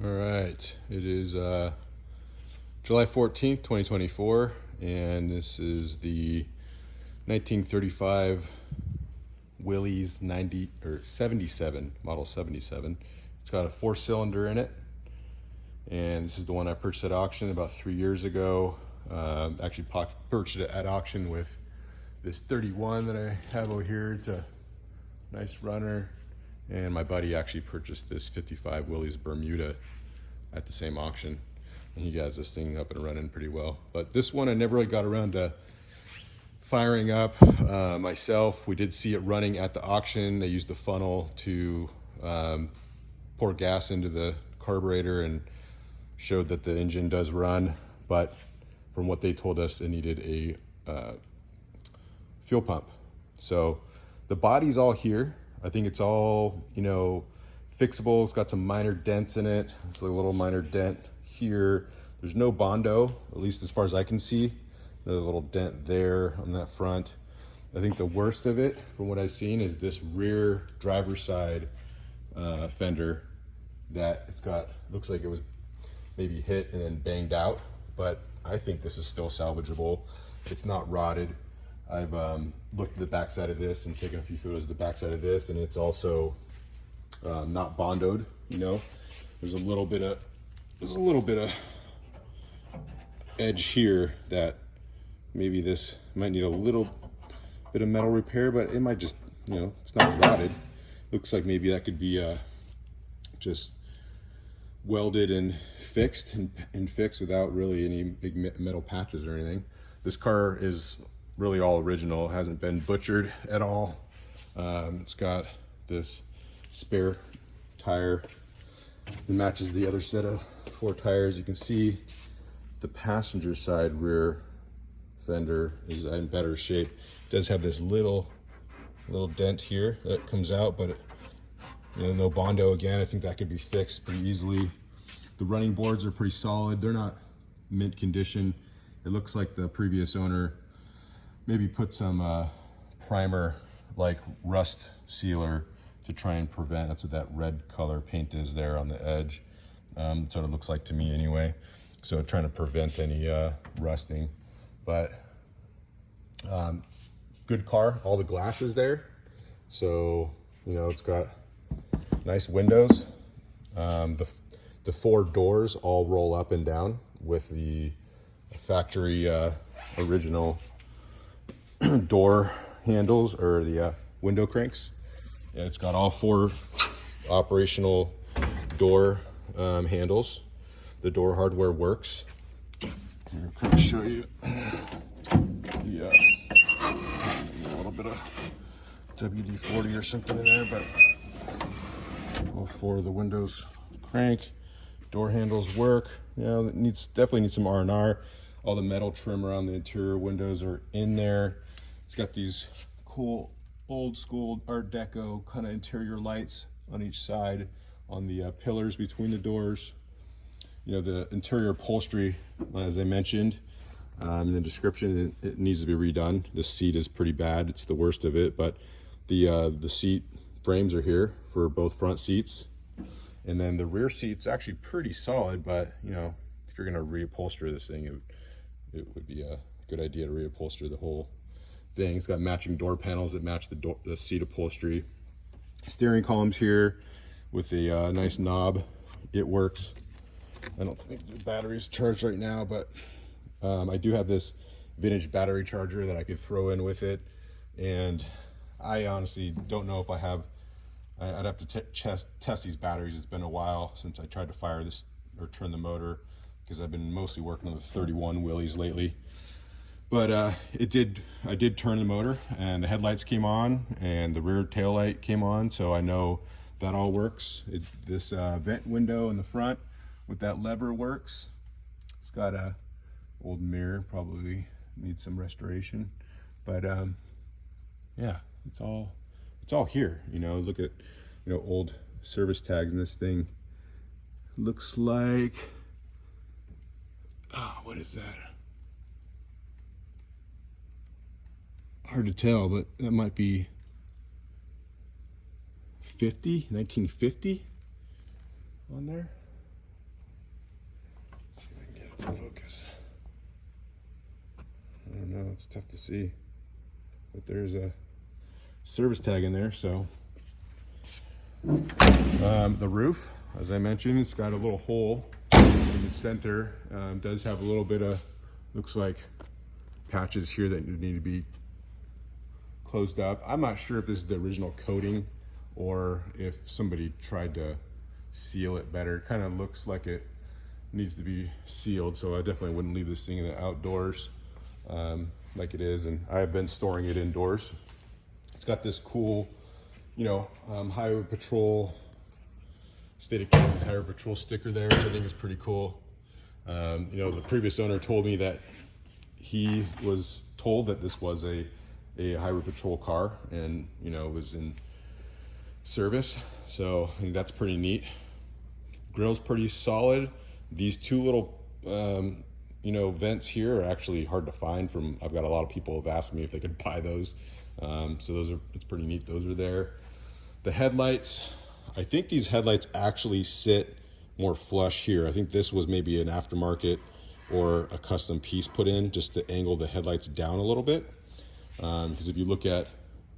All right, it is July 14th, 2024, and this is the 1935 Willys 90 or 77, model 77. It's got a 4-cylinder in it, and this is the one I purchased at auction about 3 years ago. Actually purchased it at auction with this 31 that I have over here. It's a nice runner. And my buddy actually purchased this 55 Willys Bermuda at the same auction. And he has this thing up and running pretty well. But this one I never really got around to firing up myself. We did see it running at the auction. They used the funnel to pour gas into the carburetor and showed that the engine does run. But from what they told us, it needed a fuel pump. So the body's all here. I think it's all, fixable. It's got some minor dents in it. It's a little minor dent here. There's no Bondo, at least as far as I can see. There's a little dent there on that front. I think the worst of it, from what I've seen, is this rear driver's side fender that it's got, looks like it was maybe hit and then banged out, but I think this is still salvageable. It's not rotted. I've looked at the backside of this and taken a few photos of the backside of this, and it's also not bondoed. There's a little bit of edge here that maybe this might need a little bit of metal repair, but it might just, it's not rotted. Looks like maybe that could be just welded and fixed without really any big metal patches or anything. This car is really all original, hasn't been butchered at all. It's got this spare tire that matches the other set of 4 tires. You can see the passenger side rear fender is in better shape. It does have this little dent here that comes out, but no Bondo again. I think that could be fixed pretty easily. The running boards are pretty solid. They're not mint condition. It looks like the previous owner maybe put some primer, like rust sealer, to try and prevent, that's what that red color paint is there on the edge. That's what it looks like to me anyway. So trying to prevent any rusting. But good car, all the glass is there. So, it's got nice windows. The 4 doors all roll up and down with the factory original door handles, or the window cranks. Yeah, it's got all 4 operational door handles. The door hardware works. I'm going to show you a little bit of WD-40 or something in there, but all 4 of the windows crank. Door handles work. It definitely needs some R&R. All the metal trim around the interior windows are in there. It's got these cool old school Art Deco kind of interior lights on each side on the pillars between the doors. The interior upholstery, as I mentioned in the description, it needs to be redone. The seat is pretty bad. It's the worst of it, but the seat frames are here for both front seats. And then the rear seat's actually pretty solid, but if you're gonna reupholster this thing, it would be a good idea to reupholster the whole thing. It's got matching door panels that match the seat upholstery. Steering columns here with a nice knob. It works. I don't think the battery's charged right now, but I do have this vintage battery charger that I could throw in with it. And I honestly don't know if I have, I'd have to test these batteries. It's been a while since I tried to fire this or turn the motor, because I've been mostly working on the 31 Willys lately. But I did turn the motor, and the headlights came on and the rear tail light came on, so I know that all works. This vent window in the front with that lever works. It's got a old mirror, probably needs some restoration, but yeah, it's all here. Look at old service tags, and this thing looks like, what is that? Hard to tell, but that might be 1950 on there. focus. I don't know, it's tough to see, but there's a service tag in there. So the roof, as I mentioned, it's got a little hole in the center. Does have a little bit of, looks like, patches here that need to be closed up. I'm not sure if this is the original coating or if somebody tried to seal it better. It kind of looks like it needs to be sealed, so I definitely wouldn't leave this thing in the outdoors like it is, and I've been storing it indoors. It's got this cool, you know, Highway Patrol, State of Kansas Highway Patrol sticker there, which I think is pretty cool. You know, the previous owner told me that he was told that this was a Highway Patrol car, and you know, it was in service, so I think that's pretty neat. Grill's pretty solid. These two little you know, vents here are actually hard to find. I've got a lot of people have asked me if they could buy those, so those are, it's pretty neat, those are there. The headlights, I think these headlights actually sit more flush here. I think this was maybe an aftermarket or a custom piece put in just to angle the headlights down a little bit, because if you look at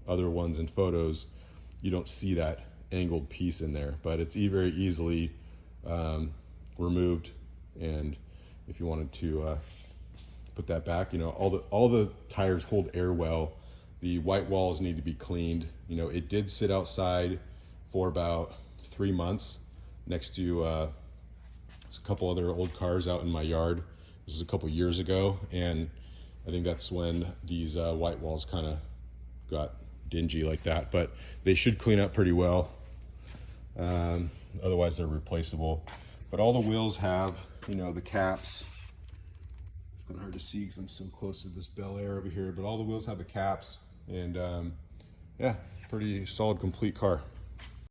other ones in photos, you don't see that angled piece in there, but it's very easily removed. And if you wanted to put that back, you know, all the tires hold air well. The white walls need to be cleaned. You know, it did sit outside for about 3 months next to a couple other old cars out in my yard. This was a couple years ago, and I think that's when these white walls kind of got dingy like that, but they should clean up pretty well. Otherwise they're replaceable. But all the wheels have, you know, the caps. It's kind of hard to see because I'm so close to this Bel Air over here, but all the wheels have the caps, and yeah, pretty solid, complete car.